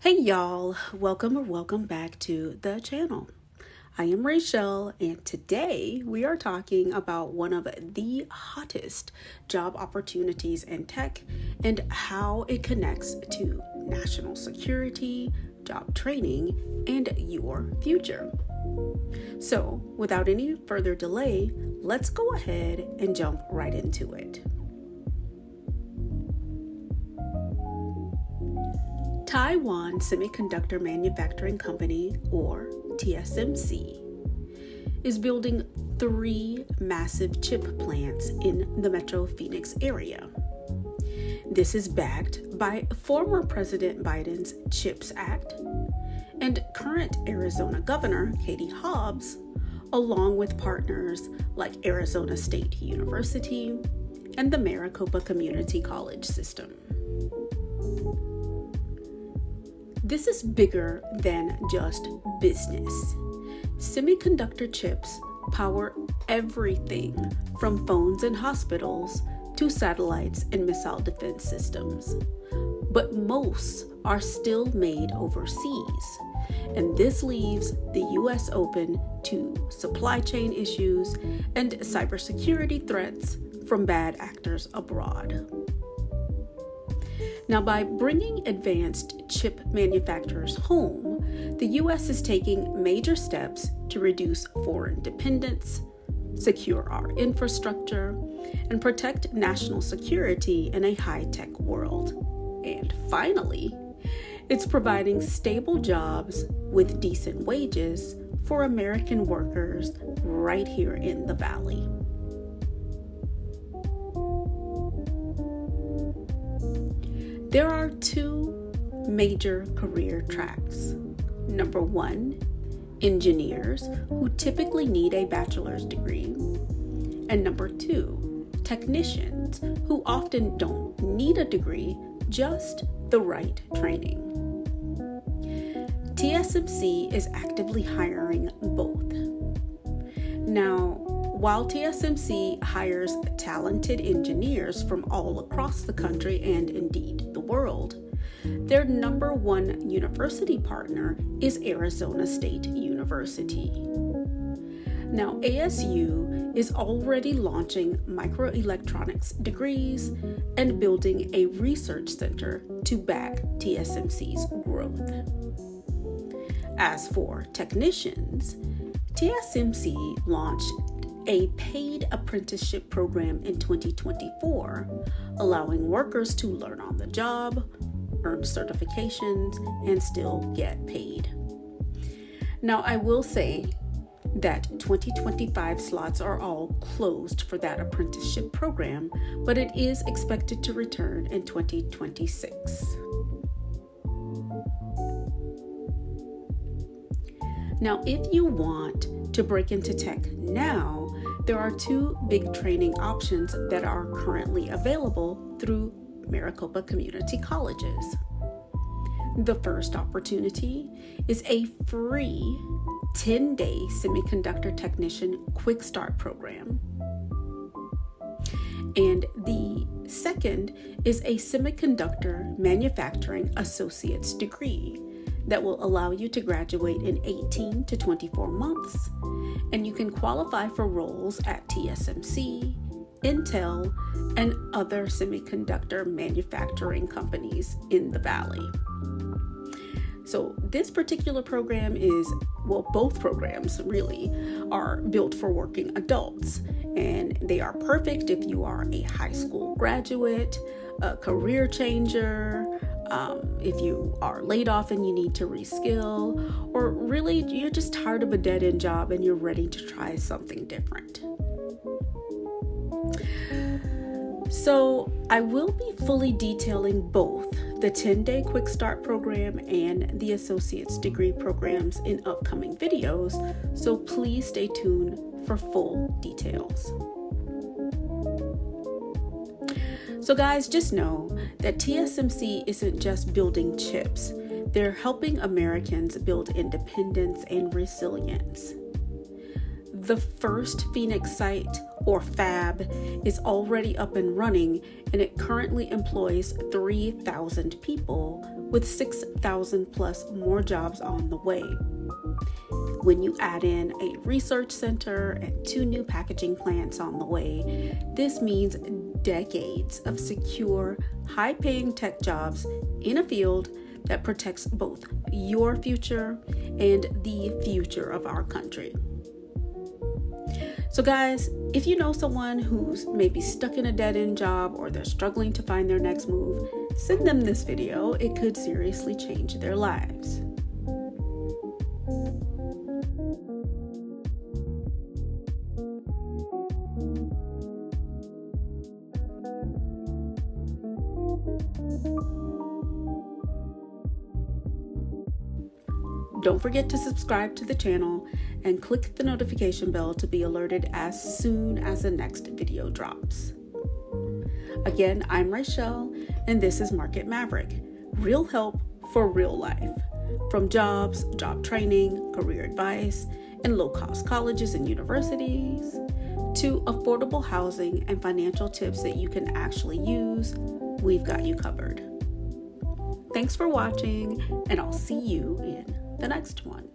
Hey y'all, welcome back to the channel. I am Rachelle, and today we are talking about one of the hottest job opportunities in tech and how it connects to national security, job training, and your future. So without any further delay, let's go ahead and jump right into it. Taiwan Semiconductor Manufacturing Company, or TSMC, is building 3 massive chip plants in the Metro Phoenix area. This is backed by former President Biden's CHIPS Act and current Arizona Governor Katie Hobbs, along with partners like Arizona State University and the Maricopa Community College System. This is bigger than just business. Semiconductor chips power everything from phones and hospitals to satellites and missile defense systems. But most are still made overseas, and this leaves the U.S. open to supply chain issues and cybersecurity threats from bad actors abroad. Now, by bringing advanced chip manufacturers home, the U.S. is taking major steps to reduce foreign dependence, secure our infrastructure, and protect national security in a high-tech world. And finally, it's providing stable jobs with decent wages for American workers right here in the Valley. There are 2 major career tracks. Number 1, engineers who typically need a bachelor's degree. And number 2, technicians who often don't need a degree, just the right training. TSMC is actively hiring both. Now, while TSMC hires talented engineers from all across the country and indeed the world, their number 1 university partner is Arizona State University. Now, ASU is already launching microelectronics degrees and building a research center to back TSMC's growth. As for technicians, TSMC launched a paid apprenticeship program in 2024, allowing workers to learn on the job, earn certifications, and still get paid. Now, I will say that 2025 slots are all closed for that apprenticeship program, but it is expected to return in 2026. Now, if you want to break into tech now, there are 2 big training options that are currently available through Maricopa Community Colleges. The first opportunity is a free 10-day semiconductor technician quick start program. And the second is a semiconductor manufacturing associate's degree that will allow you to graduate in 18 to 24 months, and you can qualify for roles at TSMC, Intel, and other semiconductor manufacturing companies in the Valley. So this particular program both programs really are built for working adults, and they are perfect if you are a high school graduate, a career changer, if you are laid off and you need to reskill, or really you're just tired of a dead-end job and you're ready to try something different. So I will be fully detailing both the 10-day Quick Start program and the Associate's Degree programs in upcoming videos, so please stay tuned for full details. So guys, just know that TSMC isn't just building chips. They're helping Americans build independence and resilience. The first Phoenix site, or fab, is already up and running, and it currently employs 3,000 people, with 6,000 plus more jobs on the way. When you add in a research center and 2 new packaging plants on the way, this means decades of secure, high-paying tech jobs in a field that protects both your future and the future of our country. So guys, if you know someone who's maybe stuck in a dead-end job or they're struggling to find their next move, send them this video. It could seriously change their lives. Don't forget to subscribe to the channel and click the notification bell to be alerted as soon as the next video drops. Again, I'm Rachelle, and this is Market Maverick, real help for real life. From jobs, job training, career advice, and low-cost colleges and universities, to affordable housing and financial tips that you can actually use, we've got you covered. Thanks for watching, and I'll see you in the next one.